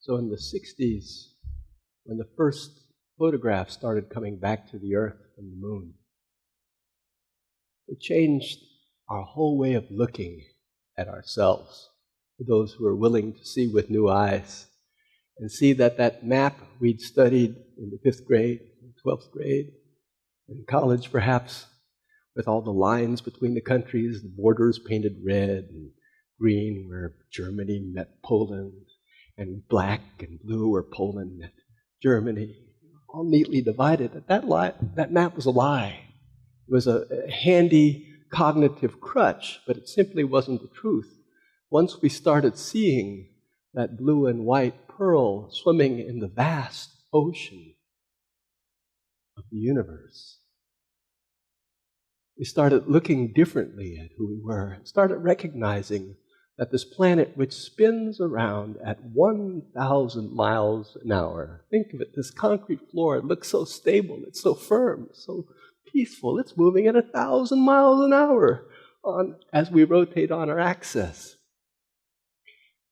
So in the 60s, when the first photographs started coming back to the Earth from the moon, it changed our whole way of looking at ourselves, for those who are willing to see with new eyes, and see that that map we'd studied in the 5th grade, 12th grade, in college perhaps, with all the lines between the countries, the borders painted red and green where Germany met Poland, and black and blue where Poland met Germany, all neatly divided. That map was a lie. It was a handy cognitive crutch, but it simply wasn't the truth. Once we started seeing that blue and white pearl swimming in the vast ocean of the universe, we started looking differently at who we were and started recognizing that this planet, which spins around at 1,000 miles an hour, think of it, this concrete floor, it looks so stable, it's so firm, so peaceful, it's moving at 1,000 miles an hour as we rotate on our axis.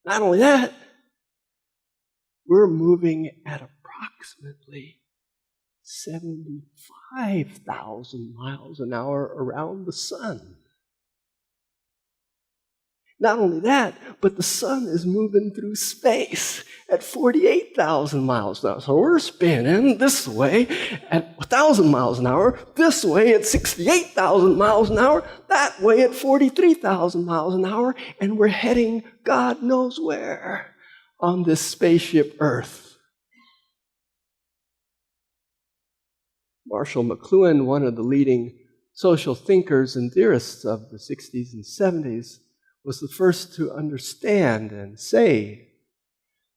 Not only that, we're moving at approximately 75,000 miles an hour around the sun. Not only that, but the sun is moving through space at 48,000 miles an hour. So we're spinning this way at 1,000 miles an hour, this way at 68,000 miles an hour, that way at 43,000 miles an hour, and we're heading God knows where on this spaceship Earth. Marshall McLuhan, one of the leading social thinkers and theorists of the 60s and 70s, was the first to understand and say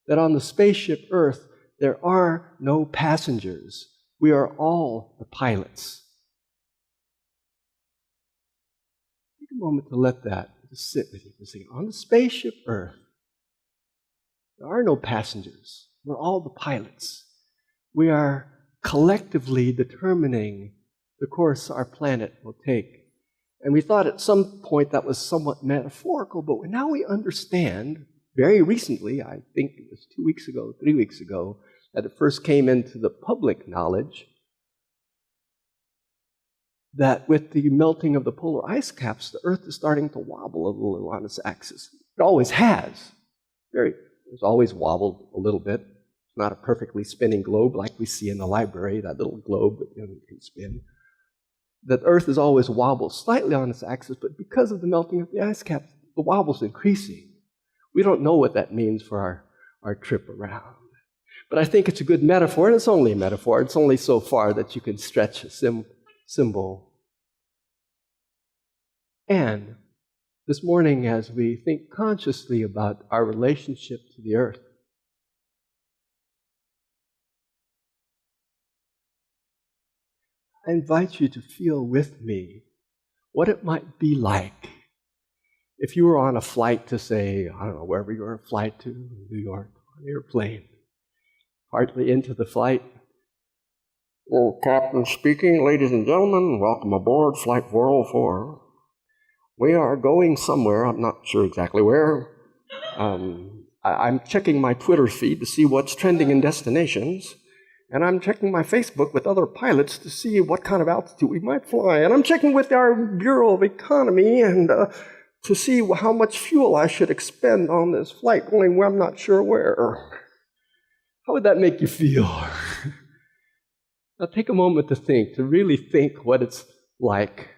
that on the spaceship Earth, there are no passengers. We are all the pilots. Take a moment to let that just sit with you for a second. On the spaceship Earth, there are no passengers. We're all the pilots. We are collectively determining the course our planet will take. And we thought at some point that was somewhat metaphorical, but now we understand, very recently, I think it was 2 weeks ago, 3 weeks ago, that it first came into the public knowledge, that with the melting of the polar ice caps, the Earth is starting to wobble a little on its axis. It always has. It's always wobbled a little bit. It's not a perfectly spinning globe like we see in the library, that little globe that can spin. That Earth is always wobbled slightly on its axis, but because of the melting of the ice caps, the wobble's increasing. We don't know what that means for our trip around. But I think it's a good metaphor, and it's only a metaphor. It's only so far that you can stretch a symbol. And this morning, as we think consciously about our relationship to the Earth, I invite you to feel with me what it might be like if you were on a flight to, say, I don't know, wherever you're on a flight to, New York, on an airplane, partly into the flight. Well, Captain speaking, ladies and gentlemen, welcome aboard Flight 404. We are going somewhere, I'm not sure exactly where. I'm checking my Twitter feed to see what's trending in destinations. And I'm checking my Facebook with other pilots to see what kind of altitude we might fly. And I'm checking with our Bureau of Economy and to see how much fuel I should expend on this flight, only I'm not sure where. How would that make you feel? Now take a moment to really think what it's like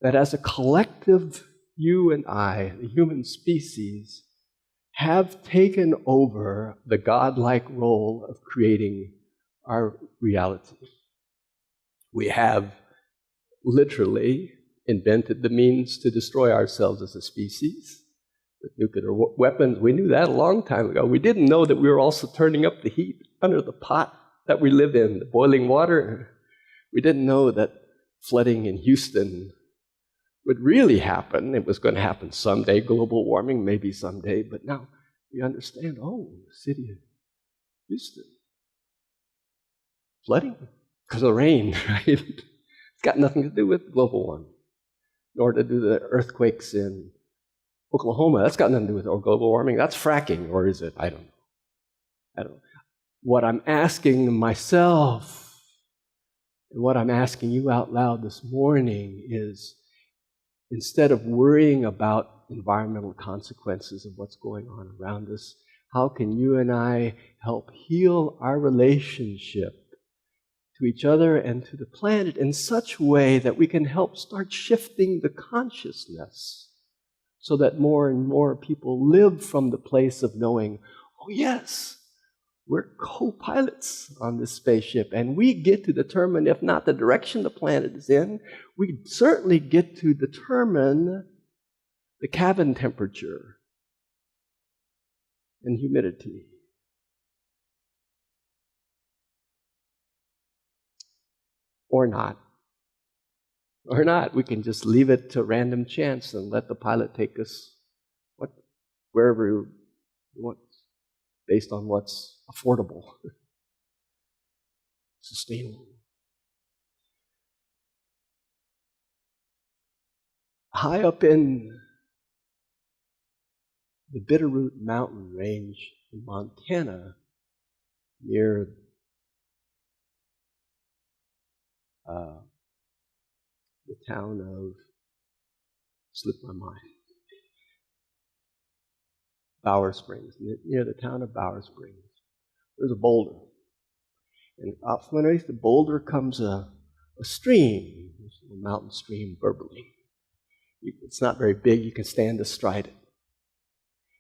that as a collective, you and I, the human species, have taken over the godlike role of creating our reality. We have literally invented the means to destroy ourselves as a species with nuclear weapons. We knew that a long time ago. We didn't know that we were also turning up the heat under the pot that we live in, the boiling water. We didn't know that flooding in Houston would really happen. It was going to happen someday, global warming, maybe someday, but now we understand, the city of Houston, flooding because of rain, right? It's got nothing to do with global warming, nor to do the earthquakes in Oklahoma, that's got nothing to do with global warming. That's fracking, or is it? I don't know. What I'm asking myself and what I'm asking you out loud this morning is, instead of worrying about environmental consequences of what's going on around us, how can you and I help heal our relationship to each other and to the planet in such a way that we can help start shifting the consciousness so that more and more people live from the place of knowing, oh yes, we're co-pilots on this spaceship, and we get to determine, if not the direction the planet is in, we certainly get to determine the cabin temperature and humidity. Or not. Or not. We can just leave it to random chance and let the pilot take us wherever we want, based on what's affordable, sustainable. High up in the Bitterroot Mountain Range in Montana, near the town of, slipped my mind, Bower Springs, near the town of Bower Springs. There's a boulder. And off underneath the boulder comes a stream, a mountain stream burbling. It's not very big, you can stand astride it.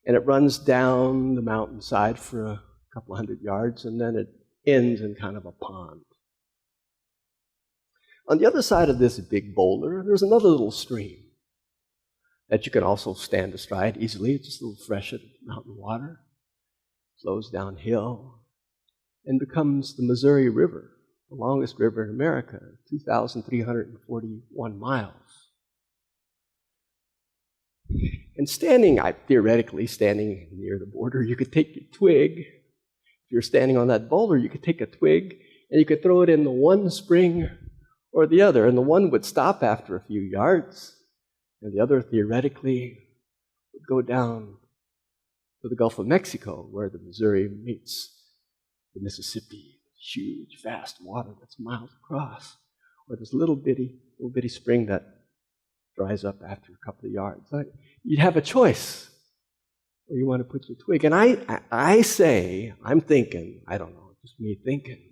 And it runs down the mountainside for a couple hundred yards, and then it ends in kind of a pond. On the other side of this big boulder, there's another little stream that you can also stand astride easily. It's just a little fresh mountain water. Flows downhill and becomes the Missouri River, the longest river in America, 2,341 miles. And theoretically standing near the border, you could take a twig. If you're standing on that boulder, you could take a twig and you could throw it in the one spring or the other, and the one would stop after a few yards, and the other theoretically would go down to the Gulf of Mexico, where the Missouri meets the Mississippi, huge, vast water that's miles across, or this little bitty spring that dries up after a couple of yards. You'd have a choice where you want to put your twig. And I'm thinking, I don't know, just me thinking,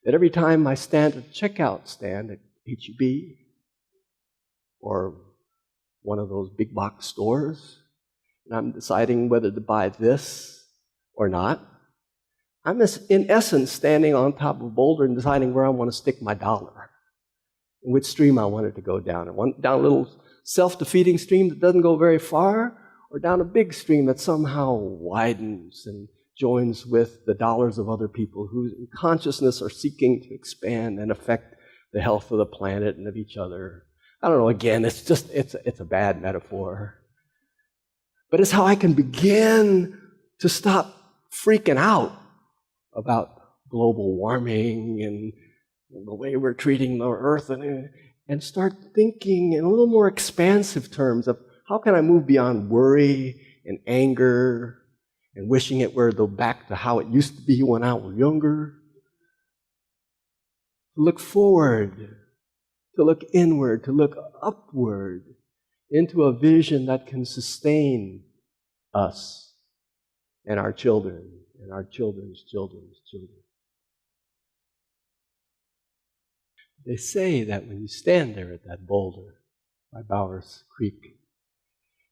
that every time I stand at a checkout stand at H-E-B or one of those big box stores, and I'm deciding whether to buy this or not, I'm in essence standing on top of a boulder and deciding where I want to stick my dollar, and which stream I want it to go down. Down a little self-defeating stream that doesn't go very far, or down a big stream that somehow widens and joins with the dollars of other people who in consciousness are seeking to expand and affect the health of the planet and of each other. I don't know, again, it's a bad metaphor. But it's how I can begin to stop freaking out about global warming and the way we're treating the earth, and start thinking in a little more expansive terms of how can I move beyond worry and anger and wishing it were back to how it used to be when I was younger. To look forward, to look inward, to look upward into a vision that can sustain us and our children and our children's children's children. They say that when you stand there at that boulder by Bowers Creek,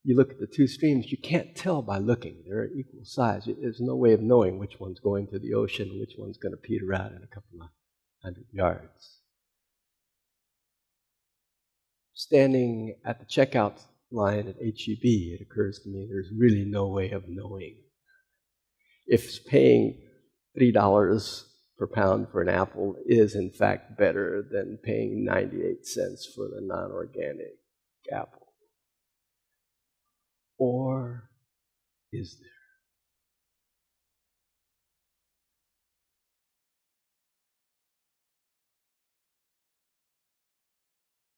you look at the two streams, you can't tell by looking. They're equal size. There's no way of knowing which one's going to the ocean and which one's going to peter out in a couple of hundred yards. Standing at the checkout line at H-E-B, it occurs to me there's really no way of knowing if paying $3 per pound for an apple is in fact better than paying 98 cents for the non-organic apple. Or is there?